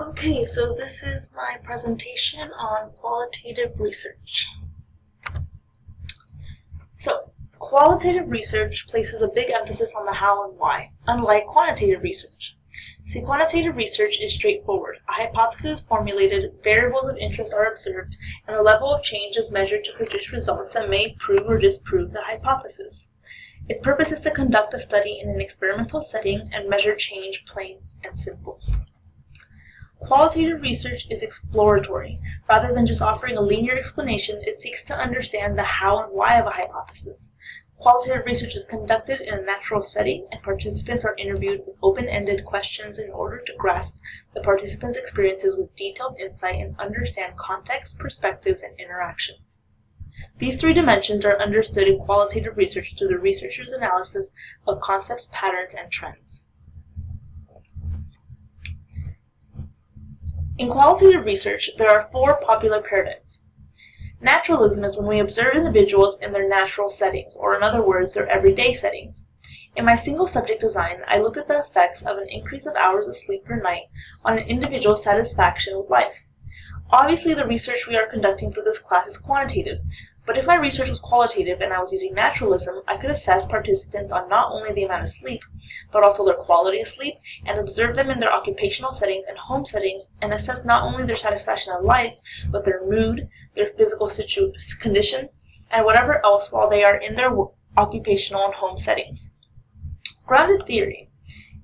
Okay, so this is my presentation on qualitative research. So, qualitative research places a big emphasis on the how and why, unlike quantitative research. See, quantitative research is straightforward. A hypothesis is formulated, variables of interest are observed, and a level of change is measured to produce results that may prove or disprove the hypothesis. Its purpose is to conduct a study in an experimental setting and measure change, plain and simple. Qualitative research is exploratory. Rather than just offering a linear explanation, it seeks to understand the how and why of a hypothesis. Qualitative research is conducted in a natural setting, and participants are interviewed with open-ended questions in order to grasp the participants' experiences with detailed insight and understand context, perspectives, and interactions. These three dimensions are understood in qualitative research through the researcher's analysis of concepts, patterns, and trends. In qualitative research, there are four popular paradigms. Naturalism is when we observe individuals in their natural settings, or in other words, their everyday settings. In my single subject design, I looked at the effects of an increase of hours of sleep per night on an individual's satisfaction with life. Obviously, the research we are conducting for this class is quantitative, but if my research was qualitative and I was using naturalism, I could assess participants on not only the amount of sleep, but also their quality of sleep, and observe them in their occupational settings and home settings, and assess not only their satisfaction in life, but their mood, their physical condition, and whatever else while they are in their occupational and home settings. Grounded theory.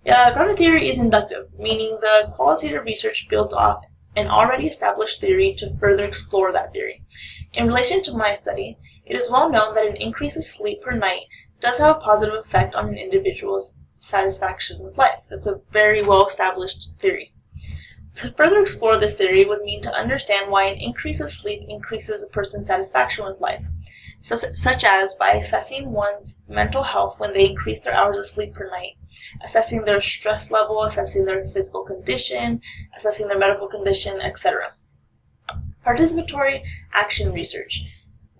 Grounded theory is inductive, meaning the qualitative research builds off an already established theory to further explore that theory. In relation to my study, it is well known that an increase of sleep per night does have a positive effect on an individual's satisfaction with life. That's a very well established theory. To further explore this theory would mean to understand why an increase of sleep increases a person's satisfaction with life, such as by assessing one's mental health when they increase their hours of sleep per night, assessing their stress level, assessing their physical condition, assessing their medical condition, etc. Participatory action research.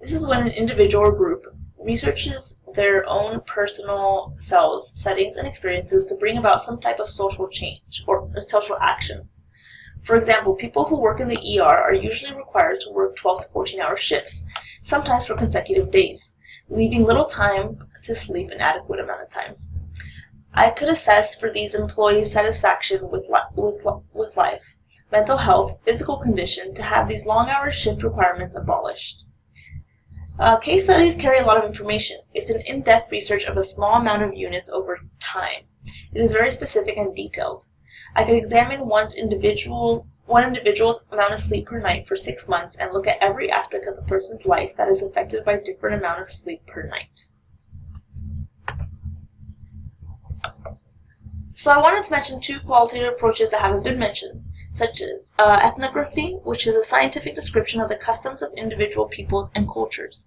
This is when an individual or group researches their own personal selves, settings, and experiences to bring about some type of social change or social action. For example, people who work in the ER are usually required to work 12 to 14-hour shifts, sometimes for consecutive days, leaving little time to sleep an adequate amount of time. I could assess for these employees' satisfaction with life, mental health, physical condition, to have these long-hour shift requirements abolished. Case studies carry a lot of information. It's an in-depth research of a small amount of units over time. It is very specific and detailed. I could examine one individual's amount of sleep per night for 6 months and look at every aspect of the person's life that is affected by a different amount of sleep per night. So I wanted to mention two qualitative approaches that haven't been mentioned, such as ethnography, which is a scientific description of the customs of individual peoples and cultures,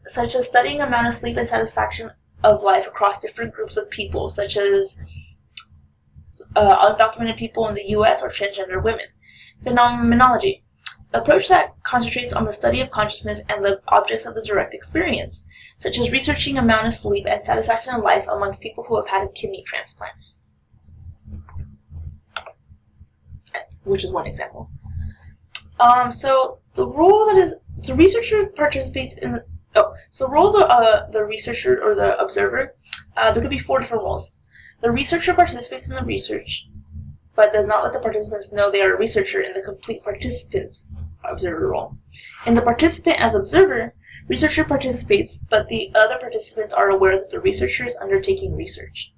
such as studying the amount of sleep and satisfaction of life across different groups of people, such as undocumented people in the U.S. or transgender women. Phenomenology, an approach that concentrates on the study of consciousness and the objects of the direct experience, such as researching amount of sleep and satisfaction in life amongst people who have had a kidney transplant, which is one example. So the researcher participates in the role of the researcher or the observer. There could be four different roles. The researcher participates in the research, but does not let the participants know they are a researcher in the complete participant observer role. In the participant as observer, researcher participates, but the other participants are aware that the researcher is undertaking research.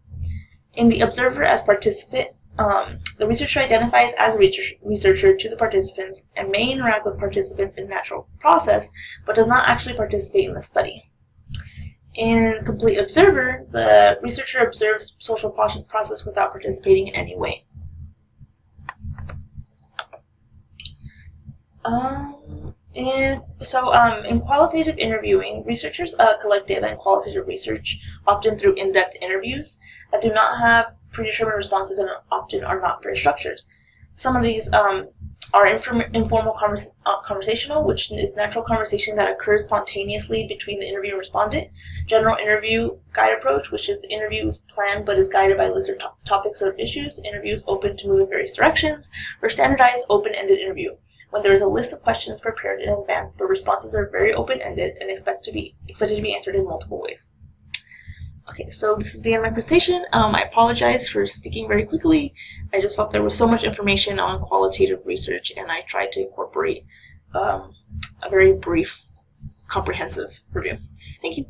In the observer as participant, the researcher identifies as a researcher to the participants and may interact with participants in natural process, but does not actually participate in the study. In complete observer, the researcher observes social process without participating in any way. In qualitative interviewing, researchers collect data in qualitative research, often through in-depth interviews that do not have predetermined responses and often are not very structured. Some of these are informal conversational, which is natural conversation that occurs spontaneously between the interviewer and respondent. General interview guide approach, which is interviews planned but is guided by lists or topics or issues. Interviews open to move in various directions. Or standardized open-ended interview, when there is a list of questions prepared in advance, but responses are very open-ended and expected to be answered in multiple ways. Okay, so this is the end of my presentation. I apologize for speaking very quickly. I just felt there was so much information on qualitative research, and I tried to incorporate a very brief, comprehensive review. Thank you.